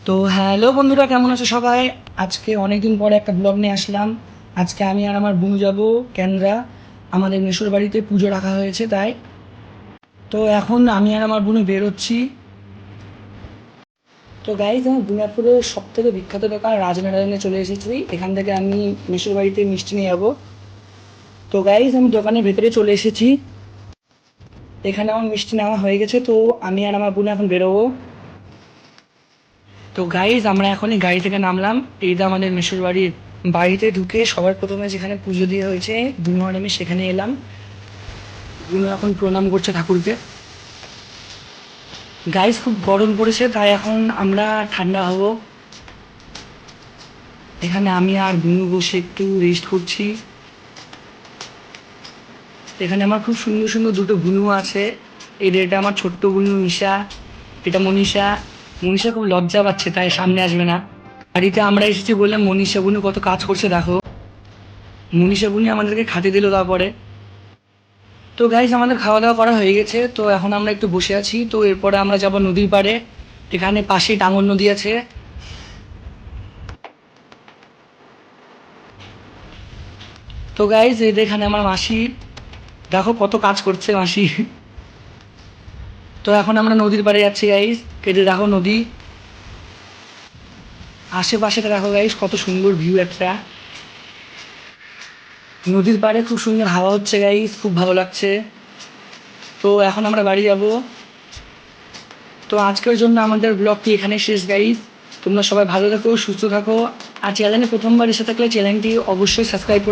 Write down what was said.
তো হ্যালো বন্ধুরা, কেমন আছো সবাই? আজকে অনেকদিন পরে একটা ব্লগ নিয়ে আসলাম। আজকে আমি আর আমার বোন যাবো কেন্দ্রা। আমাদের মেসোর বাড়িতে পুজো রাখা হয়েছে তাই। তো এখন আমি আর আমার বোন বেরোচ্ছি। তো গাইজ, আমি দিনাজপুরের সব থেকে বিখ্যাত দোকান রাজনারায়ণে চলে এসেছি। এখান থেকে আমি মেসোর বাড়িতে মিষ্টি নিয়ে যাবো। তো গাইজ, আমি দোকানের ভেতরে চলে এসেছি। এখানে আমার মিষ্টি নেওয়া হয়ে গেছে, তো আমি আর আমার বোন এখন বেরোবো। তো গাইজ, আমরা এখনই গাড়ি থেকে নামলাম। এইটা আমাদের মেসোর বাড়ির। বাড়িতে ঢুকে সবার প্রথমে যেখানে পুজো দিয়ে হয়েছে বুনো আর আমি সেখানে এলাম। বুনো এখন প্রণাম করছে ঠাকুরকে। গাইজ, খুব গরম পড়েছে তাই এখন আমরা ঠান্ডা হব। এখানে আমি আর বুনু বসে একটু রেস্ট করছি। এখানে আমার খুব সুন্দর সুন্দর দুটো বুনু আছে। এটা আমার ছোট্ট বুনু মিশা, এটা মনীষা। মনীষা খুব লজ্জা পাচ্ছে তাই সামনে আসবে না। বাড়িতে আমরা এসেছি বলে মনীষা বুনু কত কাজ করছে দেখো। মনীষা বুনি আমাদেরকে খাতে দিল তারপরে। তো গাইজ, আমাদের খাওয়া দাওয়া করা হয়ে গেছে, তো এখন আমরা একটু বসে আছি। তো এরপরে আমরা যাব নদীর পাড়ে। এখানে পাশেই টাঙ্গন নদী আছে। তো গাইজ, এই এখানে আমার মাসি, দেখো কত কাজ করছে মাসি। তো এখন আমরা নদীর পাড়ে যাচ্ছি গাইজ। কেটে দেখো নদী, আশেপাশেটা দেখো গাইজ, কত সুন্দর ভিউ একটা। নদীর পাড়ে খুব সুন্দর হাওয়া হচ্ছে গাইজ, খুব ভালো লাগছে। তো এখন আমরা বাড়ি যাব। তো আজকের জন্য আমাদের ব্লগটি এখানে শেষ গাইজ। তোমরা সবাই ভালো থাকো, সুস্থ থাকো। আর চ্যানেলে প্রথমবার এসে থাকলে চ্যানেলটি অবশ্যই সাবস্ক্রাইব করে